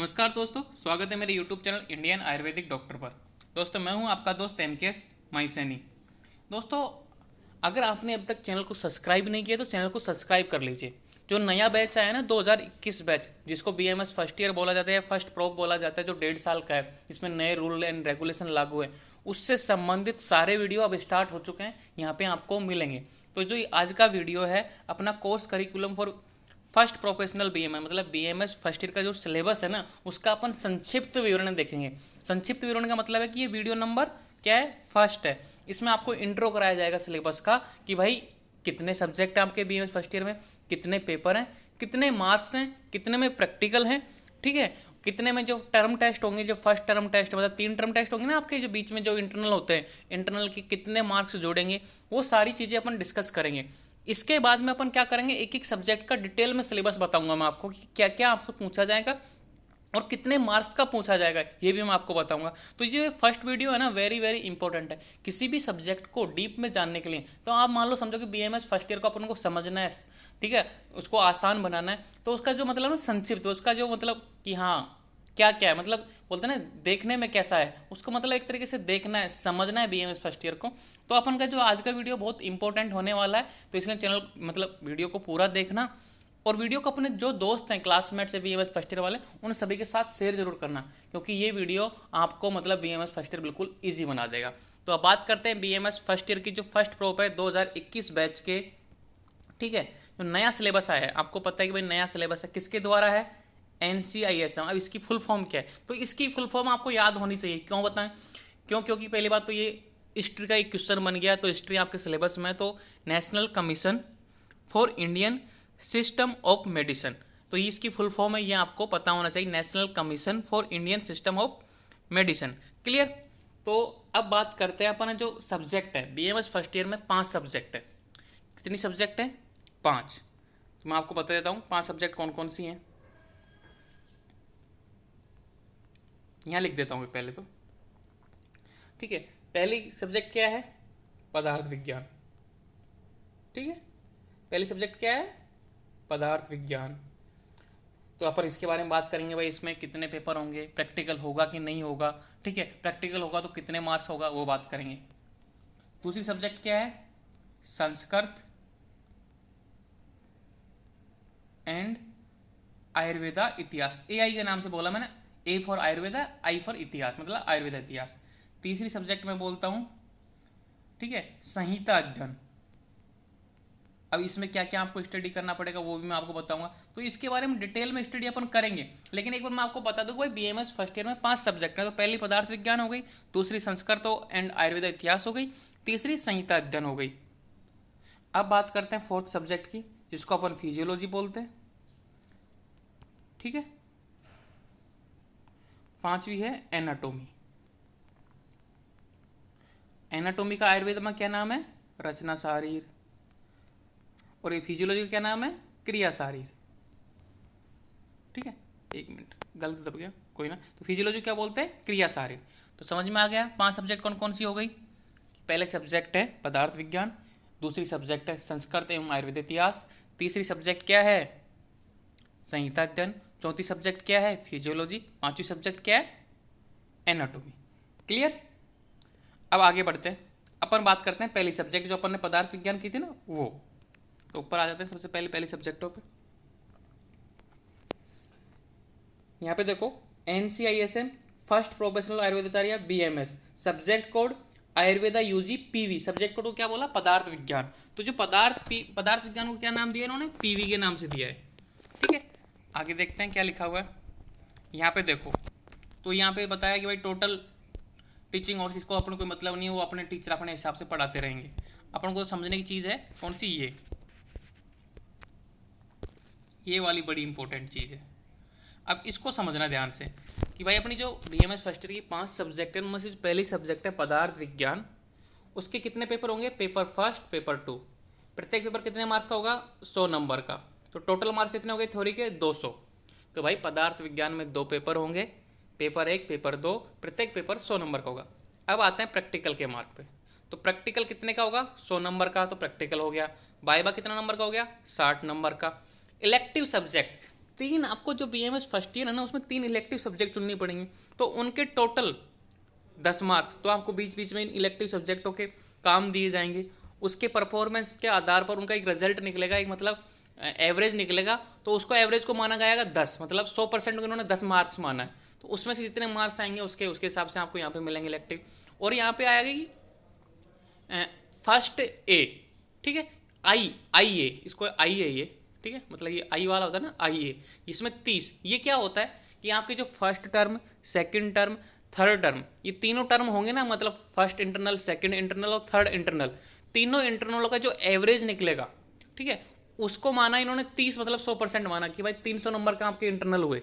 नमस्कार दोस्तों, स्वागत है मेरे YouTube channel Indian Ayurvedic doctor पर। दोस्तों मैं हूं आपका दोस्त MKS माइसैनी। दोस्तों अगर आपने अब तक चैनल को सब्सक्राइब नहीं किया तो चैनल को सब्सक्राइब कर लीजिए। जो नया बैच आया ना 2021 बैच, जिसको BMS फर्स्ट ईयर बोला जाता है या फर्स्ट प्रोप बोला जाता है, जो 1.5 साल का है, इसमें नए रूल एंड रेगुलेशन लागू है, उससे संबंधित सारे वीडियो अब स्टार्ट हो चुके हैं, यहाँ पे आपको मिलेंगे। तो जो आज का वीडियो है अपना course curriculum for first professional BMS मतलब BMS फर्स्ट ईयर का जो सिलेबस है ना, उसका अपन संक्षिप्त विवरण देखेंगे। संक्षिप्त विवरण का मतलब है कि ये वीडियो नंबर क्या है, फर्स्ट है। इसमें आपको इंट्रो कराया जाएगा सिलेबस का कि भाई कितने सब्जेक्ट हैं आपके BMS फर्स्ट ईयर में, कितने पेपर हैं, कितने मार्क्स हैं, कितने में प्रैक्टिकल हैं, ठीक है, कितने में जो टर्म टेस्ट होंगे, जो फर्स्ट टर्म टेस्ट मतलब 3 टर्म टेस्ट होंगे ना आपके, जो बीच में जो इंटरनल होते हैं, इंटरनल के कितने मार्क्स जोड़ेंगे, वो सारी चीज़ें अपन डिस्कस करेंगे। इसके बाद में अपन क्या करेंगे, एक एक सब्जेक्ट का डिटेल में सिलेबस बताऊंगा मैं आपको कि क्या क्या आपसे पूछा जाएगा और कितने मार्क्स का पूछा जाएगा, ये भी मैं आपको बताऊंगा। तो ये फर्स्ट वीडियो है ना, वेरी वेरी इंपॉर्टेंट है किसी भी सब्जेक्ट को डीप में जानने के लिए। तो आप मान लो समझो कि BMS फर्स्ट ईयर को अपन को समझना है, ठीक है, उसको आसान बनाना है, तो उसका जो मतलब ना संक्षिप्त, उसका जो मतलब कि हाँ क्या क्या है, मतलब बोलते हैं ना देखने में कैसा है, उसको मतलब एक तरीके से देखना है, समझना है BMS फर्स्ट ईयर को। तो अपन का जो आज का वीडियो बहुत इंपॉर्टेंट होने वाला है, तो इसलिए चैनल मतलब वीडियो को पूरा देखना और वीडियो को अपने जो दोस्त हैं, क्लासमेट्स हैं BMS फर्स्ट ईयर वाले, उन सभी के साथ शेयर जरूर करना, क्योंकि ये वीडियो आपको मतलब BMS फर्स्ट ईयर बिल्कुल ईजी बना देगा। तो अब बात करते हैं BMS फर्स्ट ईयर की जो फर्स्ट प्रोप है 2021 बैच के, ठीक है, जो नया सिलेबस आया है। आपको पता है कि भाई नया सिलेबस है, किसके द्वारा है, NCISM। अब इसकी फुल फॉर्म क्या है, तो इसकी फुल फॉर्म आपको याद होनी चाहिए। क्यों बताएं, क्योंकि पहली बात तो ये हिस्ट्री का एक क्वेश्चन बन गया, तो हिस्ट्री आपके सिलेबस में, तो national commission for Indian system of medicine, तो ये इसकी फुल फॉर्म है, ये आपको पता होना चाहिए, national commission for Indian system of medicine. Clear. तो अब बात करते हैं अपन जो सब्जेक्ट है BMS फर्स्ट ईयर में, 5 सब्जेक्ट है। कितनी सब्जेक्ट है, 5। तो मैं आपको बता देता हूँ 5 सब्जेक्ट कौन कौन सी हैं, यहाँ लिख देता हूँ पहले तो, ठीक है। पहली सब्जेक्ट क्या है, पदार्थ विज्ञान, ठीक है, पहली सब्जेक्ट क्या है, पदार्थ विज्ञान। तो अपन इसके बारे में बात करेंगे, भाई इसमें कितने पेपर होंगे, प्रैक्टिकल होगा कि नहीं होगा, ठीक है, प्रैक्टिकल होगा तो कितने मार्क्स होगा, वो बात करेंगे। दूसरी सब्जेक्ट क्या है, संस्कृत एंड आयुर्वेदा इतिहास, AI के नाम से बोला मैंने, A for Ayurveda, I for इतिहास, मतलब आयुर्वेदा इतिहास। तीसरी सब्जेक्ट में बोलता हूं, ठीक है, संहिता अध्ययन। अब इसमें क्या क्या आपको स्टडी करना पड़ेगा वो भी मैं आपको बताऊंगा, तो इसके बारे में डिटेल में स्टडी अपन करेंगे। लेकिन एक बार मैं आपको बता दूं भाई BMS फर्स्ट ईयर में 5 सब्जेक्ट है, तो पहली पदार्थ विज्ञान हो गई, दूसरी संस्कृत एंड आयुर्वेदा इतिहास हो गई, तीसरी संहिता अध्ययन हो गई। अब बात करते हैं फोर्थ सब्जेक्ट की, जिसको अपन फिजियोलॉजी बोलते हैं, ठीक है। 5वीं है एनाटोमी। एनाटोमी का आयुर्वेद में क्या नाम है, रचना शारीर, और ये फिजियोलॉजी का क्या नाम है, क्रिया शारीर, ठीक है। एक मिनट गलत दब गया, कोई ना। तो फिजियोलॉजी क्या बोलते हैं, क्रिया शारीर। तो समझ में आ गया 5 सब्जेक्ट कौन कौन सी हो गई। पहले सब्जेक्ट है पदार्थ विज्ञान, दूसरी सब्जेक्ट है संस्कृत एवं आयुर्वेद इतिहास, तीसरी सब्जेक्ट क्या है, संहिता अध्ययन, चौथी सब्जेक्ट क्या है, फिजियोलॉजी, 5वीं सब्जेक्ट क्या है, एनाटोमी। क्लियर। अब आगे बढ़ते हैं, अपन बात करते हैं पहली सब्जेक्ट जो अपन ने पदार्थ विज्ञान की थी ना, वो। तो ऊपर आ जाते हैं सबसे पहले सब्जेक्टों पे। यहाँ पे देखो NCISM first professional Ayurvedacharya BMS, subject code Ayurveda UG PV, subject code को क्या बोला, पदार्थ विज्ञान। तो जो पदार्थ विज्ञान को क्या नाम दिया इन्होंने, PV के नाम से दिया है, ठीक है। आगे देखते हैं क्या लिखा हुआ है यहाँ पे। देखो तो यहाँ पे बताया कि भाई टोटल टीचिंग और इसको अपन कोई मतलब नहीं है, वो अपने टीचर अपने हिसाब से पढ़ाते रहेंगे। अपन को समझने की चीज़ है कौन सी, ये वाली बड़ी इंपॉर्टेंट चीज़ है। अब इसको समझना ध्यान से कि भाई अपनी जो BMS फर्स्ट ईयर की 5 सब्जेक्ट है, उनमें से पहली सब्जेक्ट है पदार्थ विज्ञान, उसके कितने पेपर होंगे, पेपर फर्स्ट पेपर 2, प्रत्येक पेपर कितने मार्क का होगा, 100 नंबर का। तो टोटल मार्क कितने हो गए थ्योरी के, 200। तो भाई पदार्थ विज्ञान में 2 पेपर होंगे, पेपर 1 पेपर 2, प्रत्येक पेपर 100 नंबर का होगा। अब आते हैं प्रैक्टिकल के मार्क पे। तो प्रैक्टिकल कितने का होगा, 100 नंबर का, तो प्रैक्टिकल हो गया। वाइवा कितना नंबर का हो गया, 60 नंबर का। इलेक्टिव सब्जेक्ट तीन आपको जो बीएमएस फर्स्ट ईयर है ना उसमें 3 इलेक्टिव सब्जेक्ट चुननी पड़ेंगे, तो उनके टोटल 10 मार्क्स तो आपको बीच बीच में इन इलेक्टिव सब्जेक्टों के काम दिए जाएंगे। उसके परफॉर्मेंस के आधार पर उनका एक रिजल्ट निकलेगा, एक मतलब एवरेज निकलेगा, तो उसको एवरेज को माना जाएगा 10, मतलब 100% उन्होंने 10 मार्क्स माना है, तो उसमें से जितने मार्क्स आएंगे उसके हिसाब से आपको यहाँ पे मिलेंगे इलेक्टिव। और यहाँ पे आएगी फर्स्ट ए, ठीक है, आई ए, इसको आई ए ये, ठीक है, मतलब ये आई वाला होता है ना आई ए, इसमें 30, ये क्या होता है कि आपके जो first term, second term, third term, ये तीनों टर्म होंगे ना, मतलब फर्स्ट इंटरनल, सेकंड इंटरनल और थर्ड इंटरनल, तीनों इंटरनलों का जो एवरेज निकलेगा, ठीक है, उसको माना इन्होंने 30, मतलब 100% माना कि भाई 300 नंबर का आपके इंटरनल हुए,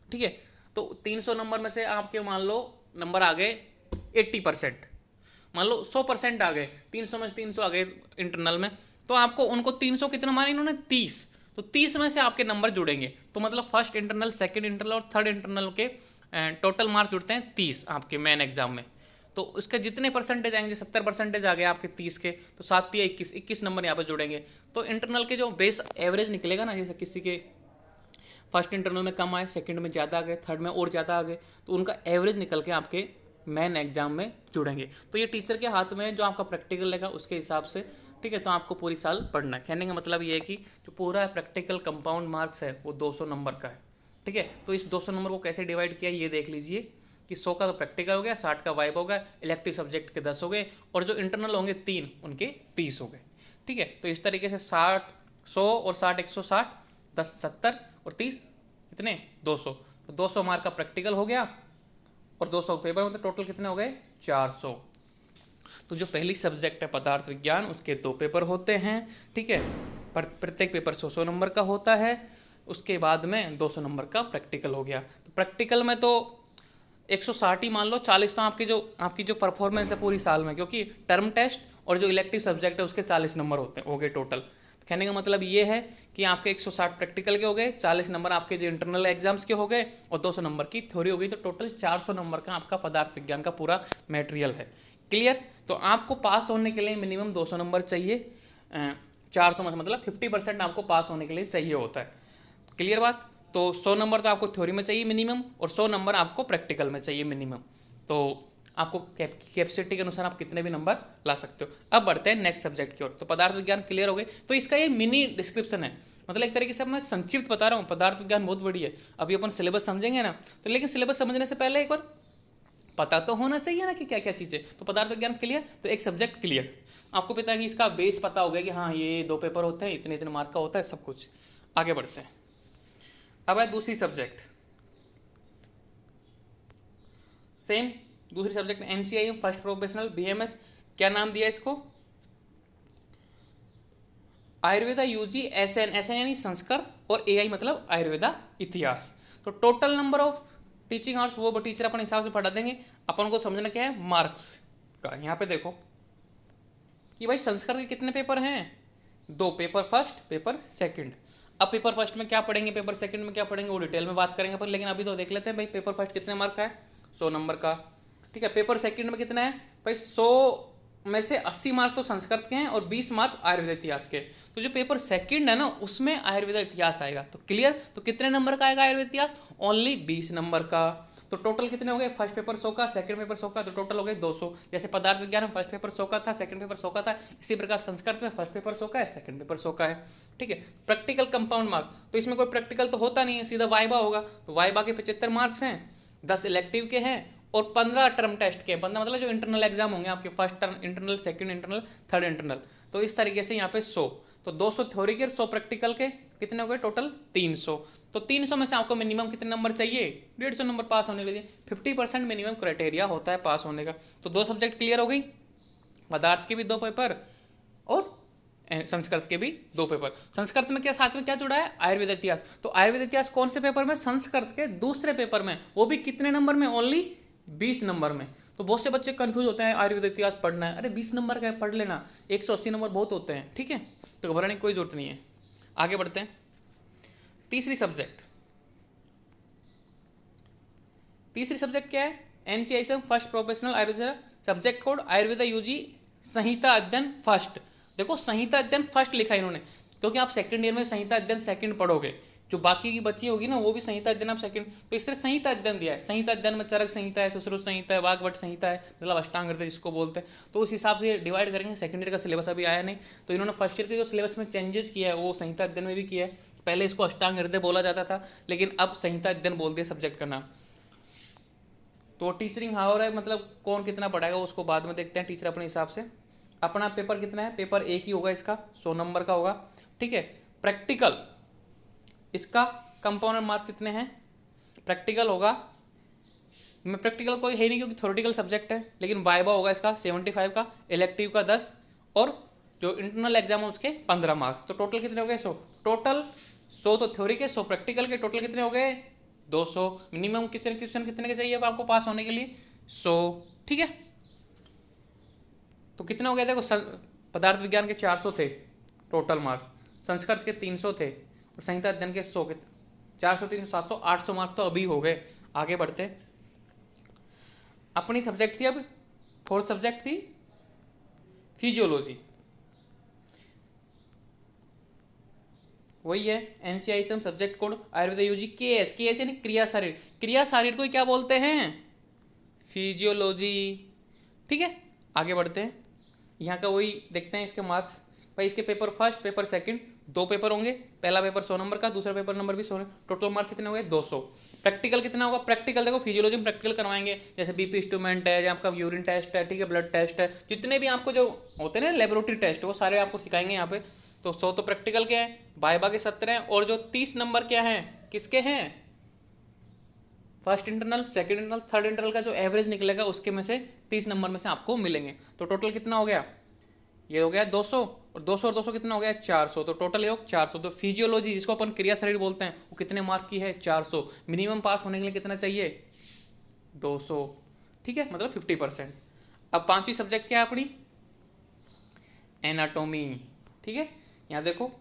ठीक है, तो 300 नंबर में से आपके मान लो नंबर आ गए 80%, मान लो 100% आ गए, 300 में से 300 आ गए इंटरनल में, तो आपको उनको 300 कितना माना इन्होंने 30, तो 30 में से आपके नंबर जुड़ेंगे, तो मतलब फर्स्ट इंटरनल, सेकंड इंटरनल और थर्ड इंटरनल के टोटल मार्क्स जुड़ते हैं 30 आपके मेन एग्जाम में। तो उसके जितने परसेंटेज आएंगे, 70% आ गए आपके 30 के, तो 7 या 21 नंबर यहाँ पर जुड़ेंगे। तो इंटरनल के जो बेस एवरेज निकलेगा ना, जैसे किसी के फर्स्ट इंटरनल में कम आए, सेकंड में ज़्यादा आ गए, थर्ड में और ज़्यादा आ गए, तो उनका एवरेज निकल के आपके मेन एग्जाम में जुड़ेंगे। तो ये टीचर के हाथ में जो आपका प्रैक्टिकल लेगा उसके हिसाब से, ठीक है, तो आपको पूरी साल पढ़ना है। कहने का मतलब ये है कि जो पूरा प्रैक्टिकल कंपाउंड मार्क्स है वो 200 नंबर का है, ठीक है। तो इस 200 नंबर को कैसे डिवाइड किया ये देख लीजिए कि 100 का तो प्रैक्टिकल हो गया, 60 का वाइब हो गया, इलेक्टिव सब्जेक्ट के 10 हो गए, और जो इंटरनल होंगे 3, उनके 30 हो गए, ठीक है। तो इस तरीके से 60, 100 और 60, 160, 10, 70 और 30 कितने 200, तो 200 मार्क का प्रैक्टिकल हो गया और 200 पेपर में, तो टोटल कितने हो गए 400। तो जो पहली सब्जेक्ट है पदार्थ विज्ञान, उसके 2 पेपर होते हैं, ठीक है, प्रत्येक पेपर 100 नंबर का होता है। उसके बाद में 200 नंबर का प्रैक्टिकल हो गया। तो प्रैक्टिकल में तो 160 ही मान लो, 40 तो आपकी जो परफॉर्मेंस है पूरी साल में, क्योंकि टर्म टेस्ट और जो इलेक्टिव सब्जेक्ट है उसके 40 नंबर होते हैं, हो गए टोटल। तो कहने का मतलब ये है कि आपके 160 प्रैक्टिकल के हो गए, 40 नंबर आपके जो इंटरनल एग्जाम्स के हो गए और 200 नंबर की थ्योरी हो गई, तो टोटल 400 नंबर का आपका पदार्थ विज्ञान का पूरा मटेरियल है। क्लियर? तो आपको पास होने के लिए मिनिमम 200 नंबर चाहिए, 400 मतलब 50% आपको पास होने के लिए चाहिए होता है। क्लियर बात? तो 100 नंबर तो आपको थ्योरी में चाहिए मिनिमम, और 100 नंबर आपको प्रैक्टिकल में चाहिए मिनिमम। तो आपको कैपेसिटी के अनुसार आप कितने भी नंबर ला सकते हो। अब बढ़ते हैं नेक्स्ट सब्जेक्ट की ओर। तो पदार्थ विज्ञान क्लियर हो गए। तो इसका ये मिनी डिस्क्रिप्शन है, मतलब एक तरीके से मैं संक्षिप्त बता रहा हूँ। पदार्थ विज्ञान बहुत बड़ी है, अभी अपन सिलेबस समझेंगे ना, तो लेकिन सिलेबस समझने से पहले एक बार पता तो होना चाहिए ना कि क्या क्या चीज़ें। तो पदार्थ विज्ञान क्लियर, तो एक सब्जेक्ट क्लियर, आपको पता है कि इसका बेस पता हो गया कि हाँ ये 2 पेपर होते हैं, इतने इतने मार्क का होता है, सब कुछ। आगे बढ़ते हैं। अब है दूसरी सब्जेक्ट, सेम दूसरी subject NCIM first professional BMS, क्या नाम दिया इसको, आयुर्वेदा यूजी एसएन, एसएन यानी संस्कृत, और एआई मतलब आयुर्वेदा इतिहास। तो total number of teaching hours वो टीचर अपन हिसाब से पढ़ा देंगे। अपन को समझना क्या है मार्क्स का। यहाँ पे देखो कि भाई संस्कृत के कितने पेपर हैं, 2 पेपर फर्स्ट, पेपर सेकंड। अब पेपर फर्स्ट में क्या पढ़ेंगे, पेपर सेकंड में क्या पढ़ेंगे, वो डिटेल में बात करेंगे अपन, लेकिन अभी तो देख लेते हैं भाई पेपर फर्स्ट कितने मार्क का है, 100 नंबर का, ठीक है। पेपर सेकंड में कितना है भाई, 100 में से 80 मार्क तो संस्कृत के हैं और 20 मार्क आयुर्वेद इतिहास के। तो जो पेपर सेकंड है ना उसमें आयुर्वेद इतिहास आएगा। तो क्लियर? तो कितने नंबर का आएगा आयुर्वेद इतिहास, ओनली 20 नंबर का। तो टोटल कितने हो गए, फर्स्ट पेपर 100 का, सेकंड पेपर 100 का, तो टोटल हो गए 200। जैसे पदार्थ विज्ञान में फर्स्ट पेपर 100 का था, सेकंड पेपर 100 का था, इसी प्रकार संस्कृत में फर्स्ट पेपर 100 का है, सेकंड पेपर 100 का है, ठीक है। प्रैक्टिकल कंपाउंड मार्क, तो इसमें कोई प्रैक्टिकल तो होता नहीं है, सीधा वाइबा होगा। तो वाइबा के 75 मार्क्स हैं, 10 इलेक्टिव के हैं और 15 टर्म टेस्ट के, 15 मतलब जो इंटरनल एग्जाम होंगे आपके, first term internal, second internal, third internal. तो इस तरीके से यहाँ पे 100, तो 200 थ्योरी के और 100 प्रैक्टिकल के, कितने हो गए टोटल 300। तो 300 में से आपको मिनिमम कितने नंबर चाहिए, 150 नंबर पास होने के लिए। 50% मिनिमम क्राइटेरिया होता है पास होने का। तो 2 सब्जेक्ट क्लियर हो गई, पदार्थ के भी 2 पेपर और संस्कृत के भी 2 पेपर। संस्कृत में क्या साथ में क्या जुड़ा है, आयुर्वेद इतिहास। तो आयुर्वेद इतिहास कौन से पेपर में, संस्कृत के दूसरे पेपर में, वो भी कितने नंबर में, ओनली 20 नंबर में। तो बहुत से बच्चे कंफ्यूज होते हैं, आयुर्वेद इतिहास पढ़ना है, अरे 20 नंबर का पढ़ लेना, 180 नंबर बहुत होते हैं, ठीक है, तो घबराने की कोई जरूरत नहीं है। आगे बढ़ते हैं। तीसरी सब्जेक्ट क्या है, NCIM first professional Ayurveda, subject code Ayurveda UG संहिता अध्ययन फर्स्ट। देखो संहिता अध्ययन फर्स्ट लिखा है इन्होंने, क्योंकि आप सेकंड ईयर में संहिता अध्ययन सेकंड पढ़ोगे। जो बाकी की बच्ची होगी ना वो भी संहिता अध्ययन आप सेकंड, तो इस तरह संहिता अध्ययन दिया है। संहिता अध्ययन में चरक संहिता है, सुश्रुत संहिता है, वाग्भट संहिता है, मतलब अष्टांग हृदय जिसको बोलते हैं, तो उस हिसाब से डिवाइड करेंगे। सेकंड ईयर का सिलेबस अभी आया नहीं, तो इन्होंने फर्स्ट ईयर के जो सिलेबस में चेंजेस किया है वो संहिता अध्ययन में भी किया है। पहले इसको अष्टांग हृदय बोला जाता था, लेकिन अब संहिता अध्ययन बोल दिया सब्जेक्ट का नाम। तो टीचरिंग हाउ है, मतलब कौन कितना पढ़ाएगा उसको बाद में देखते हैं, टीचर अपने हिसाब से। अपना पेपर कितना है, पेपर एक ही होगा इसका, 100 नंबर का होगा, ठीक है। प्रैक्टिकल इसका कंपाउंड मार्क कितने हैं, प्रैक्टिकल होगा, मैं प्रैक्टिकल कोई है नहीं क्योंकि थ्योरेटिकल सब्जेक्ट है, लेकिन वाइवा होगा इसका 75 का, इलेक्टिव का 10, और जो इंटरनल एग्जाम है उसके 15 मार्क्स। तो टोटल कितने हो गए, 100 टोटल, 100 तो थ्योरी के, 100 प्रैक्टिकल के, टोटल कितने हो गए 200। मिनिमम क्वेश्चन कितने के चाहिए अब आपको पास होने के लिए, 100, ठीक है। तो कितना हो गया, देखो पदार्थ विज्ञान के 400 थे टोटल मार्क्स, संस्कृत के 300 थे, और संहिता अध्ययन के 100 के, 400 300 700 800 मार्क्स तो अभी हो गए। आगे बढ़ते, अपनी सब्जेक्ट थी, अब फोर्थ सब्जेक्ट थी फिजियोलॉजी, वही है NCISM subject code Ayurveda UG KS, KS यानी क्रिया शरीर, क्रिया शरीर को क्या बोलते हैं, फिजियोलॉजी, ठीक है। आगे बढ़ते हैं, यहाँ का वही देखते हैं इसके मार्क्स। भाई इसके paper first paper second 2 paper होंगे, पहला पेपर 100 नंबर का, दूसरा पेपर नंबर भी 100, टोटल मार्क कितने हो गए 200। प्रैक्टिकल कितना होगा, प्रैक्टिकल देखो फिजियोलॉजी में प्रैक्टिकल करवाएंगे, जैसे बीपी इंस्ट्रूमेंट है, या आपका यूरिन टेस्ट है, ठीक है, ब्लड टेस्ट है, जितने भी आपको जो होते हैं ना लेबोरेटरी टेस्ट, वो सारे आपको सिखाएंगे यहाँ पे। तो 100 तो प्रैक्टिकल के हैं, वाइवा के 70 हैं, और जो 30 नंबर क्या हैं, किसके हैं, first internal, second internal, third internal का जो एवरेज निकलेगा उसके में से 30 नंबर में से आपको मिलेंगे। तो टोटल कितना हो गया, ये हो गया 200, और 200 और 200 कितना हो गया 400, तो टोटल योग 400। तो फिजियोलॉजी जिसको अपन क्रिया शरीर बोलते हैं वो कितने मार्क की है, 400। मिनिमम पास होने के लिए कितना चाहिए, 200, ठीक है, मतलब 50%। अब पांचवी सब्जेक्ट क्या है अपनी, एनाटोमी, ठीक है। यहाँ देखो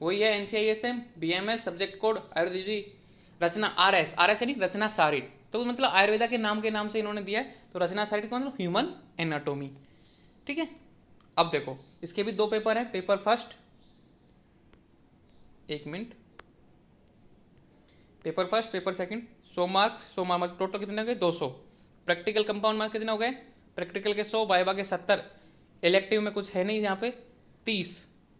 वही है NCISM BMS subject code Ayurveda रचना, आरएस, आरएस यानी रचना शारीर, तो मतलब आयुर्वेदा के नाम से इन्होंने दिया है, तो रचना शारीर का मतलब ह्यूमन एनाटोमी, ठीक है। अब देखो इसके भी 2 पेपर हैं, पेपर फर्स्ट, एक minute, paper first paper second, 100 marks total कितने हो गए 200। प्रैक्टिकल कंपाउंड मार्क्स कितने हो गए, प्रैक्टिकल के 100, वाइवा के 70, इलेक्टिव में कुछ है नहीं यहाँ पे 30,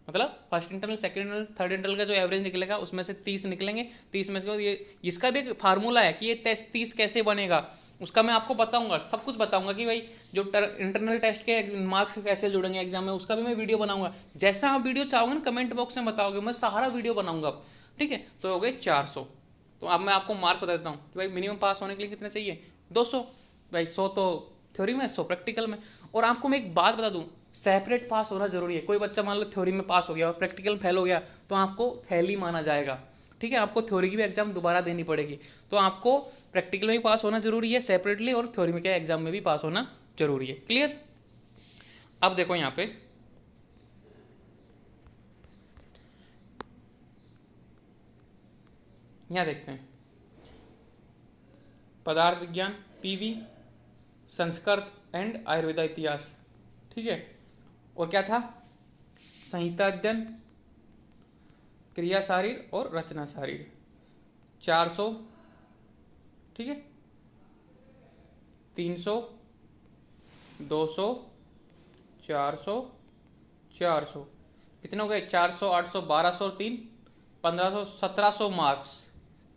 मतलब first internal, second internal, third internal का जो एवरेज निकलेगा उसमें से 30 निकलेंगे। 30 में से ये इसका भी एक फार्मूला है कि ये टेस्ट 30 कैसे बनेगा, उसका मैं आपको बताऊंगा, सब कुछ बताऊंगा कि भाई जो इंटरनल टेस्ट के मार्क्स कैसे जुड़ेंगे एग्जाम में, उसका भी मैं वीडियो बनाऊंगा। जैसा आप वीडियो चाहोगे ना कमेंट बॉक्स में बताओगे, मैं सारा वीडियो बनाऊंगा अब, ठीक है। तो हो गए 400। तो अब मैं आपको मार्क बता देता हूँ कि भाई मिनिमम पास होने के लिए कितने चाहिए, 200। भाई 100 तो थ्योरी में, 100 प्रैक्टिकल में। और आपको मैं एक बात बता दूँ, सेपरेट पास होना जरूरी है। कोई बच्चा मान लो थ्योरी में पास हो गया और प्रैक्टिकल फेल हो गया तो आपको फेल ही माना जाएगा, ठीक है। आपको थ्योरी की भी एग्जाम दोबारा देनी पड़ेगी, तो आपको प्रैक्टिकल में भी पास होना जरूरी है सेपरेटली, और थ्योरी में क्या एग्जाम में भी पास होना जरूरी है। क्लियर। अब देखो यहाँ पे यहाँ देखते हैं पदार्थ विज्ञान पीवी, संस्कृत एंड आयुर्वेदा इतिहास, ठीक है। और क्या था, संहिता अध्ययन, क्रिया शारीर और रचना शारीर, 400, ठीक है, 300, 200, 400, 400 कितने हो गए, 400, 800, 1200 और 3 1500, 1700 मार्क्स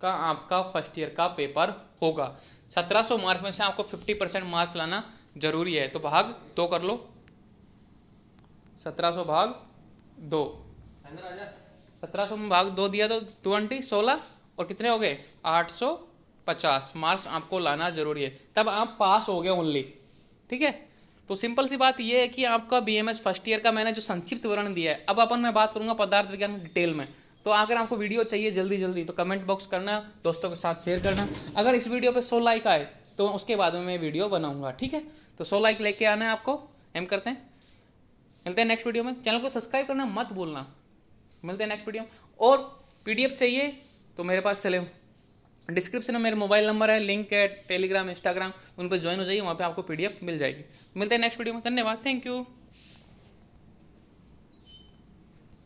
का आपका फर्स्ट ईयर का पेपर होगा। 1700 मार्क्स में से आपको 50% मार्क्स लाना जरूरी है, तो भाग 2 कर लो, 1700 भाग 2, 1700 में भाग 2 दिया तो 20, 16 और कितने हो गए 850 मार्क्स आपको लाना जरूरी है, तब आप पास हो गए ओनली, ठीक है। तो सिंपल सी बात ये है कि आपका बीएमएस फर्स्ट ईयर का मैंने जो संक्षिप्त विवरण दिया है, अब मैं बात करूंगा पदार्थ विज्ञान डिटेल में। तो अगर आपको वीडियो चाहिए जल्दी तो कमेंट बॉक्स करना, दोस्तों के साथ शेयर करना। अगर इस वीडियो पे 100 लाइक आए तो उसके बाद में मैं वीडियो बनाऊंगा, ठीक है। तो 100 लाइक लेके आना है आपको, एम करते हैं, मिलते हैं नेक्स्ट वीडियो में। चैनल को सब्सक्राइब करना मत भूलना, मिलते हैं नेक्स्ट वीडियो में। और पीडीएफ चाहिए तो मेरे पास चले डिस्क्रिप्शन में मेरा मोबाइल नंबर है, लिंक है, टेलीग्राम, इंस्टाग्राम, उन पर ज्वाइन हो जाइए, वहाँ पे आपको पीडीएफ मिल जाएगी। मिलते हैं नेक्स्ट वीडियो में, धन्यवाद, थैंक यू।